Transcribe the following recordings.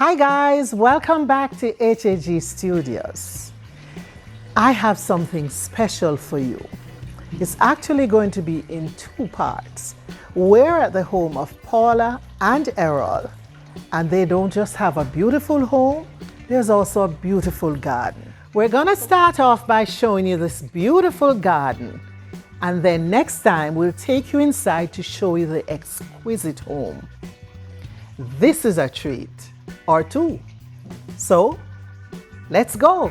Hi guys, welcome back to HAG Studios. I have something special for you. It's actually going to be in two parts. We're at the home of Paula and Errol, and they don't just have a beautiful home, there's also a beautiful garden. We're gonna start off by showing you this beautiful garden, and then next time we'll take you inside to show you the exquisite home. This is a treat, or two. So, let's go.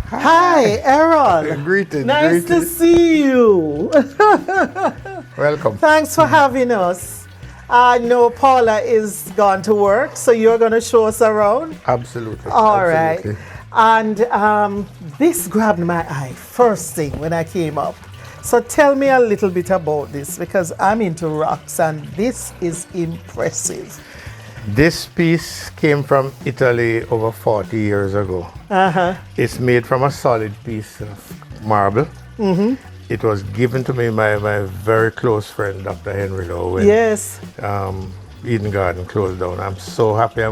Hi, Errol. Greetings. Nice to see you. Welcome. Thanks for having us. I know Paula is gone to work, so you're going to show us around? Absolutely. All Absolutely. right. And this grabbed my eye first thing when I came up. So tell me a little bit about this, because I'm into rocks and this is impressive. This piece came from Italy over 40 years ago. It's made from a solid piece of marble. It was given to me by my very close friend, Dr. Henry Lowe, when Yes. Eden Garden closed down. I'm so happy.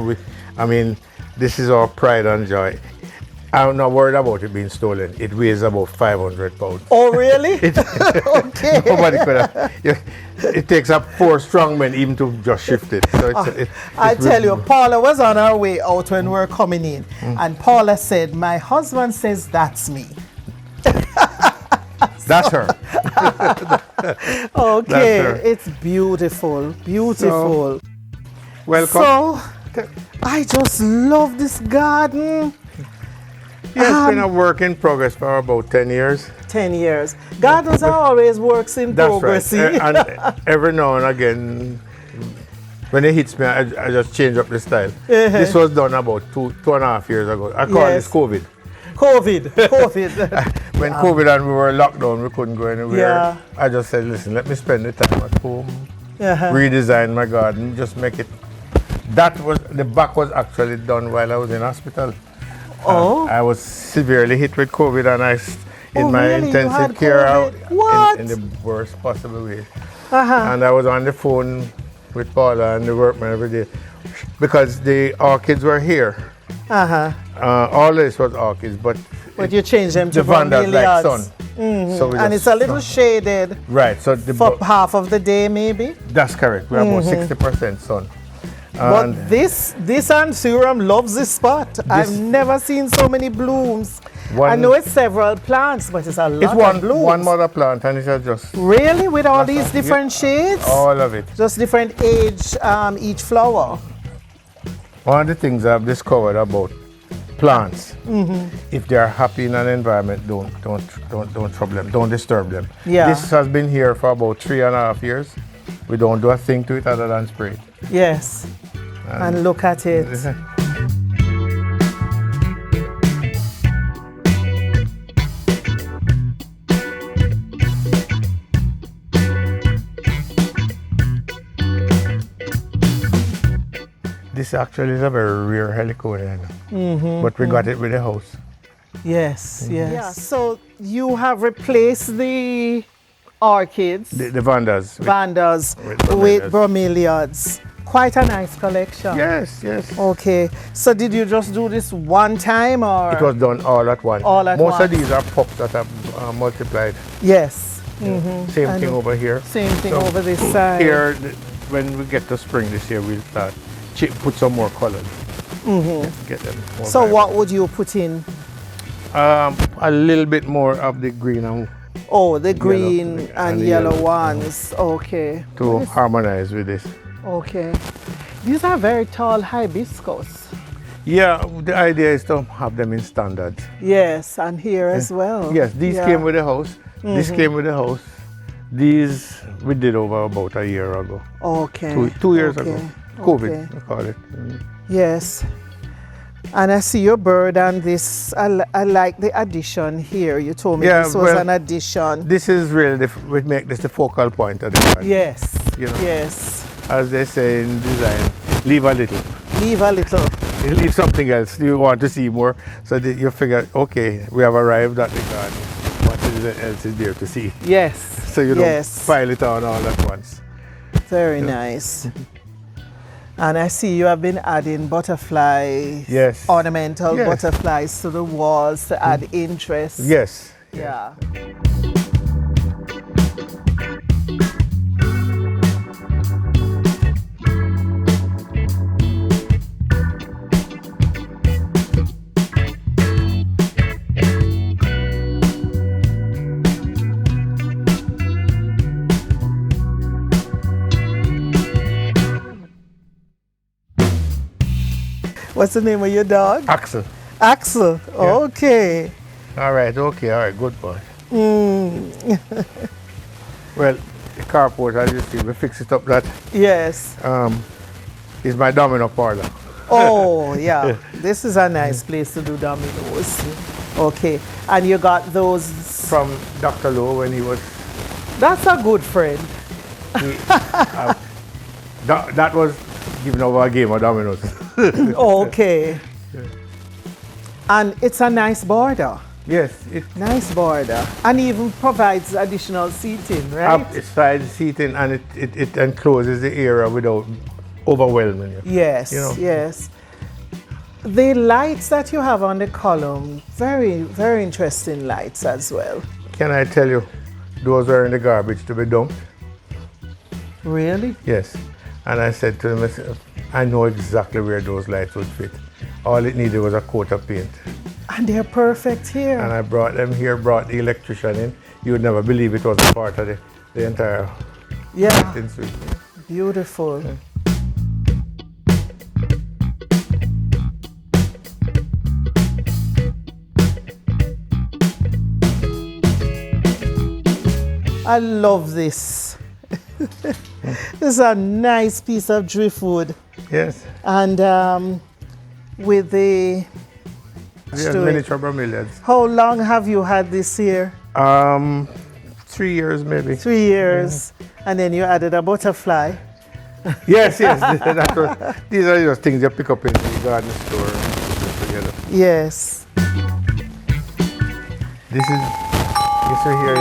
I mean, this is our pride and joy. I'm not worried about it being stolen. It weighs about 500 pounds. Oh, really? Okay. Nobody could have. It takes up 4 strong men even to just shift it. So I tell you, Paula was on her way out when we were coming in, and Paula said, "My husband says that's me." That's her. Okay, That's her. it's beautiful, beautiful. Welcome. So, I just love this garden. Yeah, it's been a work in progress for about 10 years. 10 years. Gardens are always works in That's progress. right. See? And every now and again, when it hits me, I just change up the style. This was done about 2.5 years ago. I call Yes. this COVID. COVID. When COVID and we were locked down, we couldn't go anywhere. Yeah. I just said, listen, let me spend the time at home, redesign my garden, just make it. The back was actually done while I was in hospital. Oh. I was severely hit with COVID, and in my really? You intensive had care COVID? What? in the worst possible way. And I was on the phone with Paula and the workman every day because the orchids were here. All this was orchids, but you change them to the Vandas like bromeliads. sun. So we And just it's a little shaded right. So for half of the day, maybe. that's correct. We're about 60% sun. But this Anthurium loves this spot. I've never seen so many blooms. I know it's several plants, but it's a lot It's of blooms. one mother plant, and it's just Really? With all these different shades? all of it. Just different age, each flower. One of the things I've discovered about plants, if they are happy in an environment, don't trouble them, don't disturb them. Yeah. This has been here for about 3.5 years. We don't do a thing to it other than spray it. Yes. And look at it. This actually is a very rare heliconia, but we got it with the house. Yes, yes. Yeah, so you have replaced the orchids, The Vandas. with bromeliads. Quite a nice collection. Yes. Okay. So did you just do this one time, or? It was done all at once. All at Most once. of these are pups that have multiplied. Yes. Same thing over here. Same thing So over this side. Here, when we get to spring this year, we'll start put some more colors. Get them more So vibrant. what would you put in? A little bit more of the green and Oh, the green and and the yellow yellow. ones. Okay. to harmonize with this. Okay. These are very tall hibiscus. Yeah, the idea is to have them in standards. Yes, and here as well. Yes, these came with the house. This came with the house. These we did over about a year ago. Okay. 2 years ago. Okay. COVID, Okay. we call it. Yes. And I see your bird and this. I like the addition here. You told me Yeah, this was well, an addition. This is really, we make this the focal point of the garden. Yes. You know. Yes. As they say in design, leave a little. Leave a little. you leave something else. You want to see more, so that you figure, okay, we have arrived at the garden. What else is there to see? Yes. So you don't pile it on all at once. Very nice. And I see you have been adding butterflies, ornamental butterflies to the walls to add interest. Yes. Yeah. What's the name of your dog? Axel. Axel. Yeah. Okay. All right. Good boy. Well, the carport, as you see, we fix it up that. Yes. Is my domino parlor. Oh, yeah. This is a nice place to do dominoes. Okay. And you got those from Dr. Lowe when he was. That's a good friend. That was giving over a game of dominoes. Okay. And it's a nice border. Yes. Nice border. And even provides additional seating, right? Side seating, and it encloses the area without overwhelming you. Yes, yes. The lights that you have on the column, very, very interesting lights as well. Can I tell you, those were in the garbage to be dumped. Really? Yes. And I said to myself, I know exactly where those lights would fit. All it needed was a coat of paint. And they're perfect here. And I brought them here, brought the electrician in. You would never believe it was a part of the entire suite. Beautiful. Yeah. I love this. This is a nice piece of driftwood. Yes. And with the miniature bromeliads. How long have you had this here? 3 years maybe. 3 years. And then you added a butterfly. Yes. These are just things you pick up in the garden store and put them together. Yes. This is, you see here.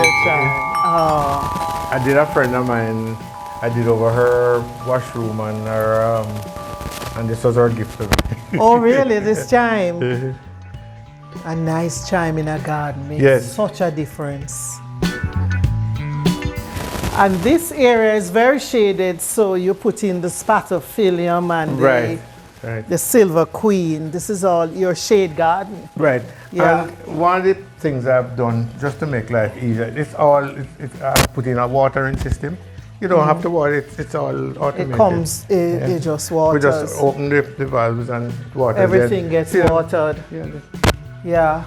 I did a friend of mine, I did over her washroom and her, and this was her gift to me. Oh really, this chime? A nice chime in a garden makes such a difference. And this area is very shaded, so you put in the spathiphyllum and the silver queen. This is all your shade garden. Right. Yeah. And one of the things I've done just to make life easier, I put in a watering system. You don't have to water it, it's all automated. It comes, it just waters. We just open the valves and water. Everything gets watered. Yeah.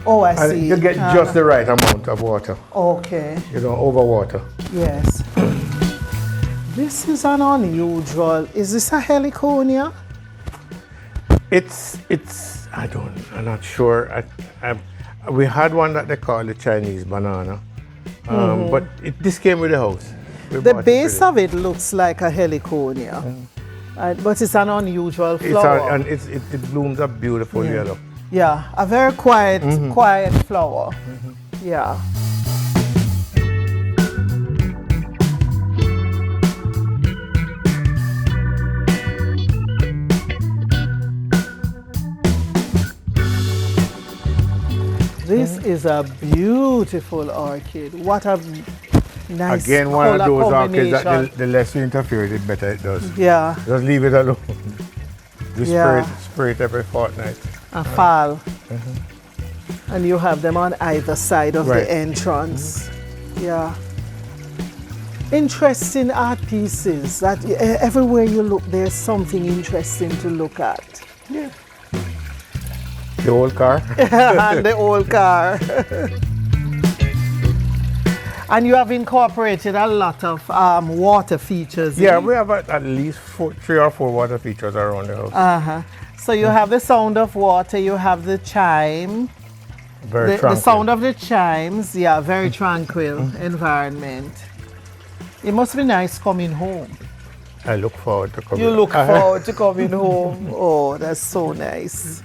Oh, I see. You get just the right amount of water. Okay. You don't overwater. Yes. This is an unusual. Is this a heliconia? I'm not sure. We had one that they call the Chinese banana, but this came with the house. The base of it looks like a heliconia, but it's an unusual flower. It blooms a beautiful yellow. Yeah, a very quiet flower. Yeah. This is a beautiful orchid. What a nice Again, one of those orchids that the less you interfere, the better it does. Yeah. Just leave it alone. Just spray it every fortnight. A fall. And you have them on either side of the entrance. Yeah. Interesting art pieces. That everywhere you look, there's something interesting to look at. Yeah. The old car. The old car. And you have incorporated a lot of water features. Yeah, we have at least 3 or 4 water features around the house. So you have the sound of water, you have the chime. Very tranquil. The sound of the chimes, very tranquil environment. It must be nice coming home. I look forward to coming. You look forward to coming home. Oh, that's so nice.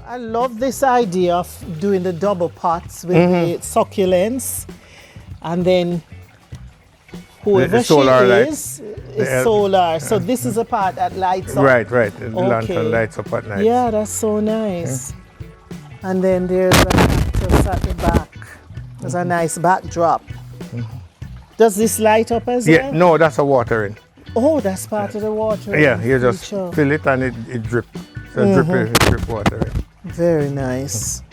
I love this idea of doing the double pots with the succulents, and then whoever she is solar. So this is a part that lights up. Right. The lantern lights up at night. Yeah, that's so nice. And then there's a cactus at the back. There's a nice backdrop. Does this light up as well? Yeah, no, that's a watering. Oh, that's part of the water. Yeah, you just fill it and it drip. So drip watering. Very nice.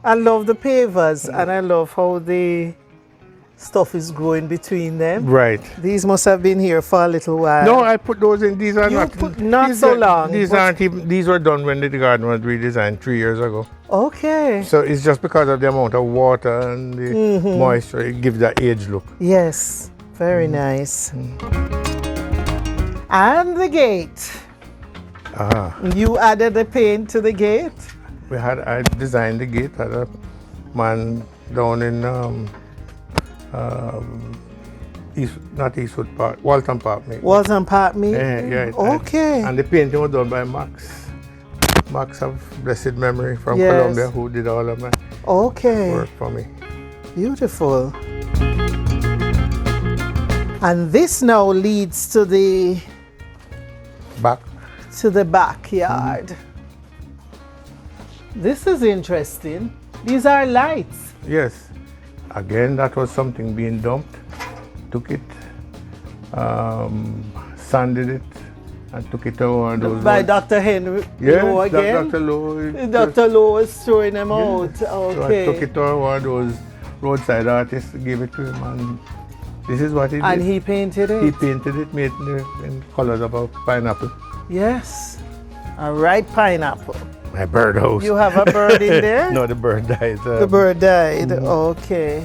I love the pavers, and I love how the stuff is growing between them. Right. These must have been here for a little while. No, I put those in. These are not so long. These aren't even. These were done when the garden was redesigned 3 years ago. Okay. So it's just because of the amount of water and the moisture, it gives that age look. Yes, very nice. And the gate. You added the paint to the gate? I designed the gate. Had a man down in Eastwood Park, Walton Park. Walton Park, Yeah. Okay. And the painting was done by Max. Max of blessed memory from Colombia, who did all of my work for me. Beautiful. And this now leads to the backyard. This is interesting. These are lights. Yes. Again, that was something being dumped. Took it, sanded it, and took it over those by roads. Dr. Henry Lowe again? Dr. Lowe. Dr. Lowe was throwing them out. Okay. So I took it over those roadside artists, gave it to him, and this is what he did. And he painted it? He painted it, made it in colors of a pineapple. Yes. A ripe pineapple. My birdhouse. You have a bird in there? No, the bird died. The bird died. Okay.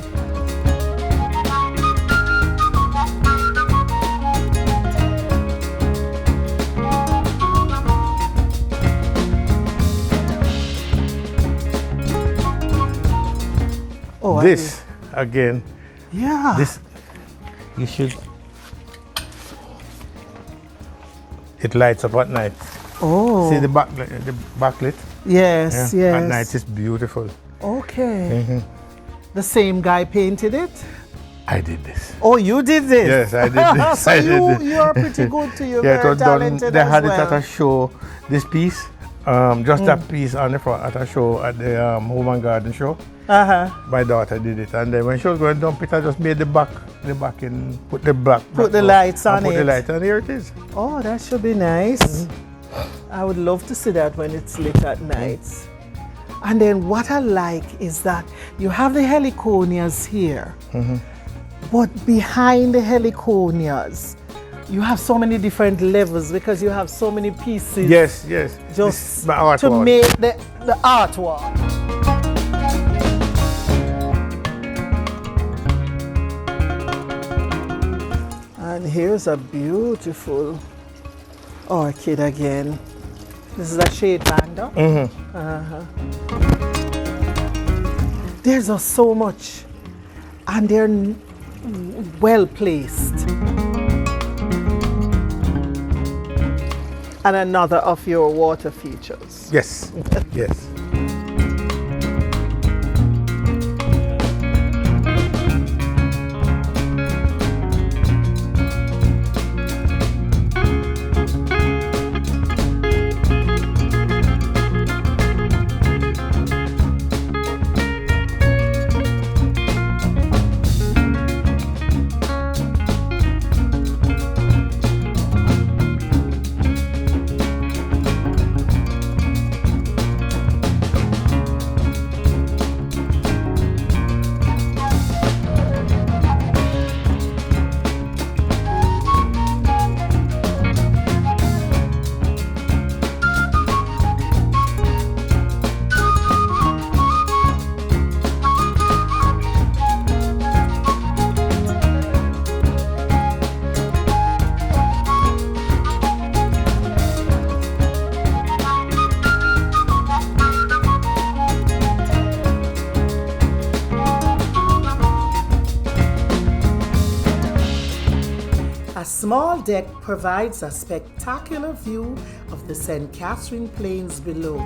This again. Yeah. This you should. It lights up at night. Oh. See the backlit? Yes, yes. At night it's beautiful. Okay. The same guy painted it? I did this. Oh, you did this? Yes, I did this. So you're pretty good to you. Yeah, it very was done. talented They as had well. it at a show. This piece, just that piece on the front at a show at the Home and Garden show. My daughter did it, and then when she was going to dump it, I just made the back in, put the lights on it. Put the light, and here it is. Oh, that should be nice. I would love to see that when it's lit at night. And then what I like is that you have the heliconias here, but behind the heliconias, you have so many different levels because you have so many pieces. Yes. Just to make the artwork. And here's a beautiful orchid again. This is a shade banda. There's just so much, and they're well placed. And another of your water features. Yes, yes. small deck provides a spectacular view of the St. Catherine Plains below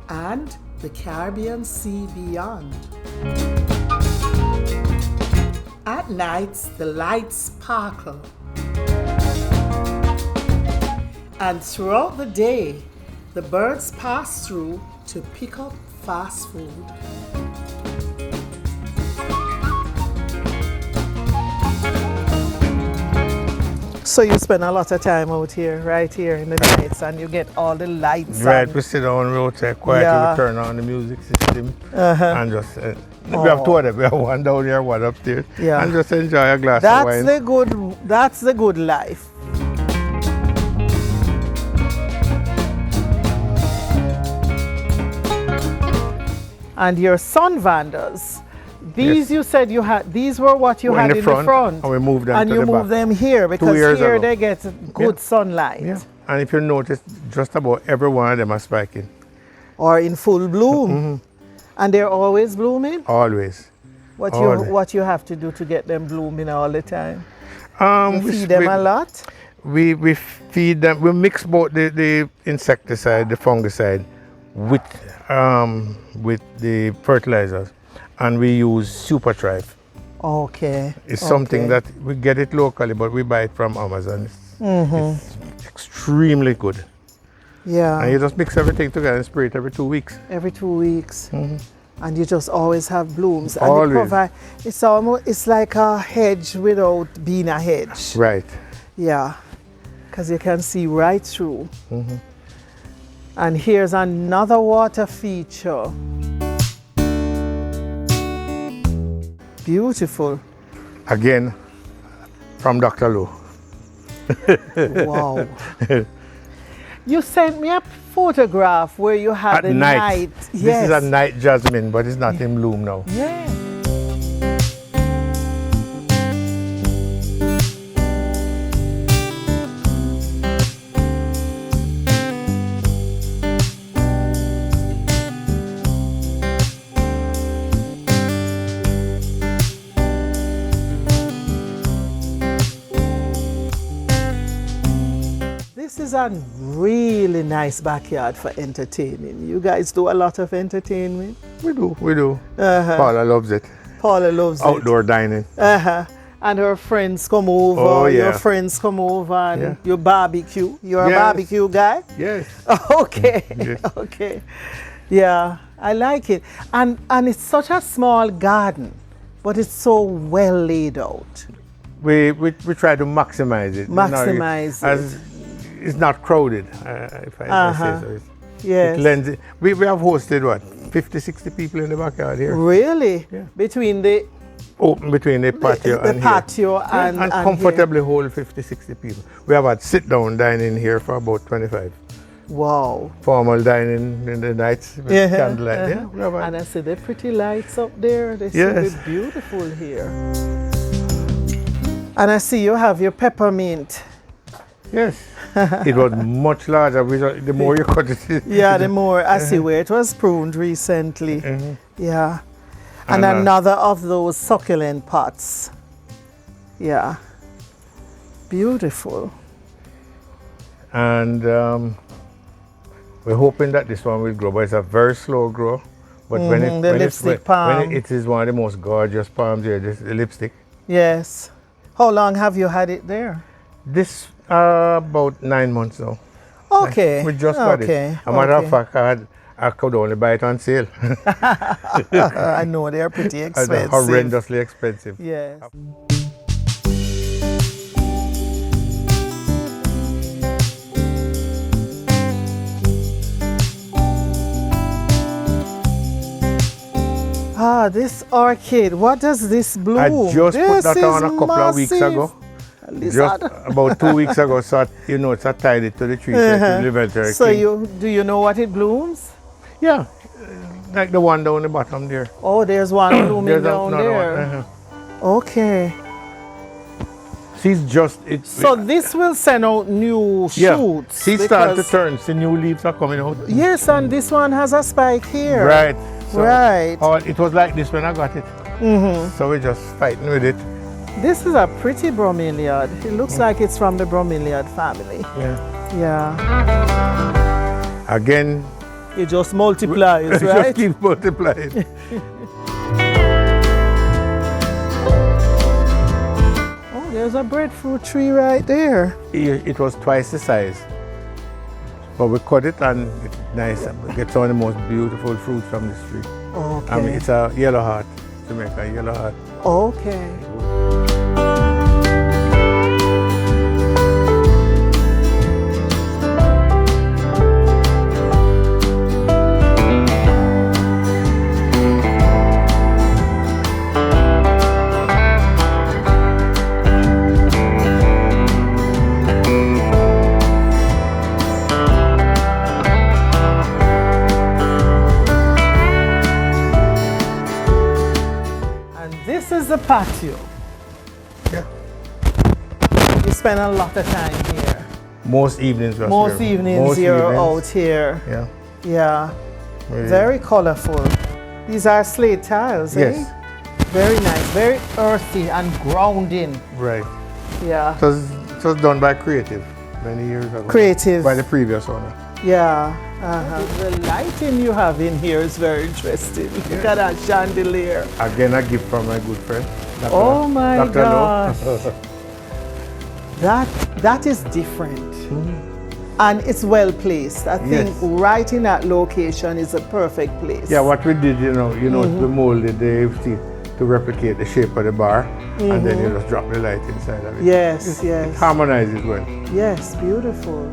and the Caribbean Sea beyond. At night, the lights sparkle. And throughout the day, the birds pass through to pick up fast food. So you spend a lot of time out here, right here in the nights, and you get all the lights. Right, we sit down, we outside quietly, we turn on the music system, and just, we have two of them, we have one down here, one upstairs, and just enjoy a glass of wine. That's the good life. And your sun vandals, these you said you had, these were what you had in the front. And we moved them and to you the moved back. them here because here they get good sunlight. Yeah. And if you notice, just about every one of them are spiking. Or in full bloom. And they're always blooming? Always. What you have to do to get them blooming all the time? You feed them a lot? We feed them, we mix both the insecticide, the fungicide, with the fertilizers, and we use Super Thrive. Okay. It's something that we get it locally, but we buy it from Amazon. It's extremely good. Yeah. And you just mix everything together and spray it every 2 weeks. Every 2 weeks. And you just always have blooms. And Always. It's like a hedge without being a hedge. Right. Yeah. Because you can see right through. And here's another water feature. Beautiful. Again, from Dr. Lou. Wow. You sent me a photograph where you had the night. This is a night jasmine, but it's not in bloom now. Yeah. This is a really nice backyard for entertaining. You guys do a lot of entertainment? We do. Paula loves it. Paula loves Outdoor dining. And her friends come over. Oh, yeah. Your friends come over and you barbecue. You're a barbecue guy? Yes. Okay. Yes. Okay. Yeah, I like it. And it's such a small garden, but it's so well laid out. We try to maximize it. Maximize it. It's not crowded, if I say so. Yes. It lends it. We have hosted, 50, 60 people in the backyard here. Really? Yeah. Between the patio and patio here. and comfortably hold 50, 60 people. We have had sit-down dining here for about 25. Wow. Formal dining in the nights with candlelight. And I see the pretty lights up there. They seem beautiful here. And I see you have your peppermint. Yes. It was much larger. The more you cut it. Yeah, the more. I see where it was pruned recently. Yeah. And another of those succulent pots. Yeah. Beautiful. And we're hoping that this one will grow, but it's a very slow grow. But when it is one of the most gorgeous palms here, the lipstick. Yes. How long have you had it there? This about 9 months now. Okay. We just got it. A matter of fact, I could only buy it on sale. I know they're pretty expensive. Horrendously expensive. Yes. This orchid, what does this bloom? I just put that on a couple of weeks ago. Just about 2 weeks ago, so it's tied it to the tree. So do you know what it blooms? Yeah, like the one down the bottom there. Oh, there's one blooming down there. Okay. So this will send out new shoots. Seeds start to turn, the new leaves are coming out. Yes, and this one has a spike here. Right. So, right. It was like this when I got it. So we're just fighting with it. This is a pretty bromeliad. It looks like it's from the bromeliad family. Yeah. Yeah. Again, It just multiplies, it right? just keeps multiplying. Oh, there's a breadfruit tree right there. It was twice the size. But we cut it and it's nice. We get some of the most beautiful fruit from this tree. Okay. It's a yellow heart, Jamaica, yellow heart. Okay. This is the patio. Yeah. You spend a lot of time here. Most evenings we're Most here. evenings you're out here. Yeah. Yeah. Really. Very colorful. These are slate tiles, Yes. eh? Very nice, very earthy and grounding. Right. Yeah. It was done by Creative many years ago. Creative. By the previous owner. Yeah. The lighting you have in here is very interesting. Look at that chandelier. Again, a gift from my good friend. Dr. Oh my Dr. gosh. Lowe. That is different. And it's well placed. I think Yes. right in that location is a perfect place. Yeah, what we did, we molded the teeth to replicate the shape of the bar, and then you just drop the light inside of it. Yes, It harmonizes well. Yes, beautiful.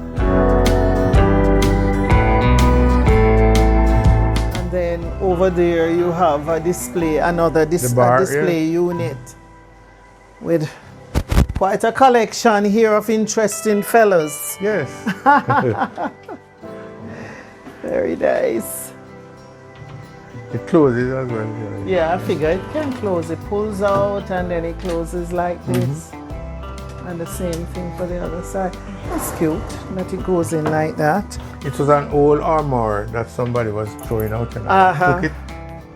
And then over there you have a display, another display unit with quite a collection here of interesting fellows. Yes. Very nice. It closes as well. Yeah, I figure it can close. It pulls out and then it closes like this. And the same thing for the other side. That's cute that it goes in like that. It was an old armoire that somebody was throwing out, and I took it,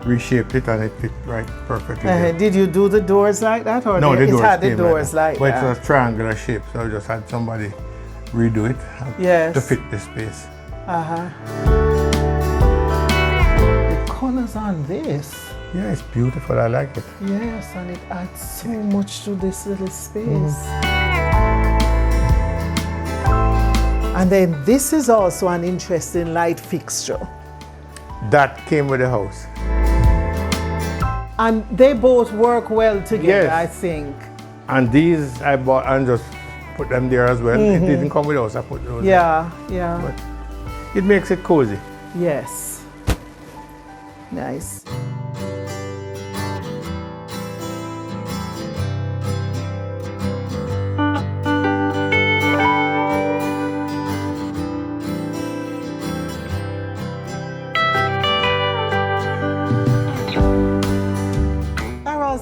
reshaped it, and it fit right perfectly. Did you do the doors like that, or No, the doors it had the came doors like but that? it was a triangular shape, so I just had somebody redo it to fit the space. The colors on this. Yeah, it's beautiful. I like it. Yes, and it adds so much to this little space. And then this is also an interesting light fixture. That came with the house. And they both work well together, Yes. I think. And these I bought and just put them there as well. It didn't come with us. I put those there. Yeah. But it makes it cozy. Yes. Nice.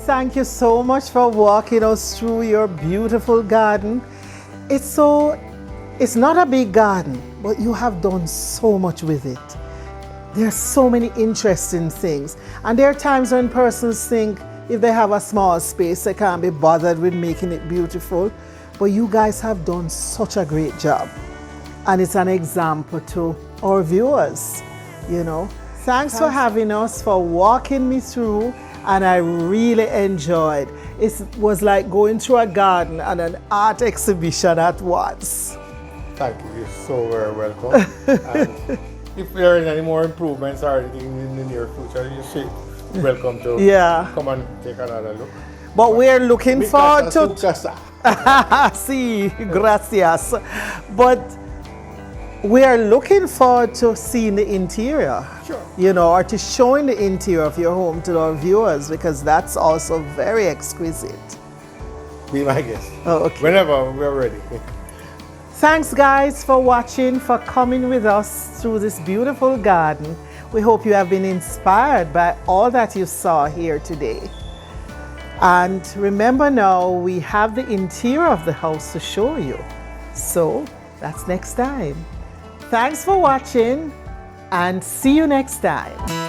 Thank you so much for walking us through your beautiful garden. It's not a big garden, but you have done so much with it. There's so many interesting things. And there are times when persons think if they have a small space, they can't be bothered with making it beautiful. But you guys have done such a great job. And it's an example to our viewers, Thanks for having us, for walking me through. And I really enjoyed. It was like going through a garden and an art exhibition at once. Thank you. You're so very welcome. And if there are any more improvements or anything in the near future, you're welcome to come and take another look. But we're looking forward to... Sí, gracias. But we are looking forward to seeing the interior. Sure. Or to showing the interior of your home to our viewers, because that's also very exquisite. Be my guest. Oh, okay. Whenever we're ready. Thanks, guys, for watching, for coming with us through this beautiful garden. We hope you have been inspired by all that you saw here today. And remember now, we have the interior of the house to show you. So that's next time. Thanks for watching, and see you next time.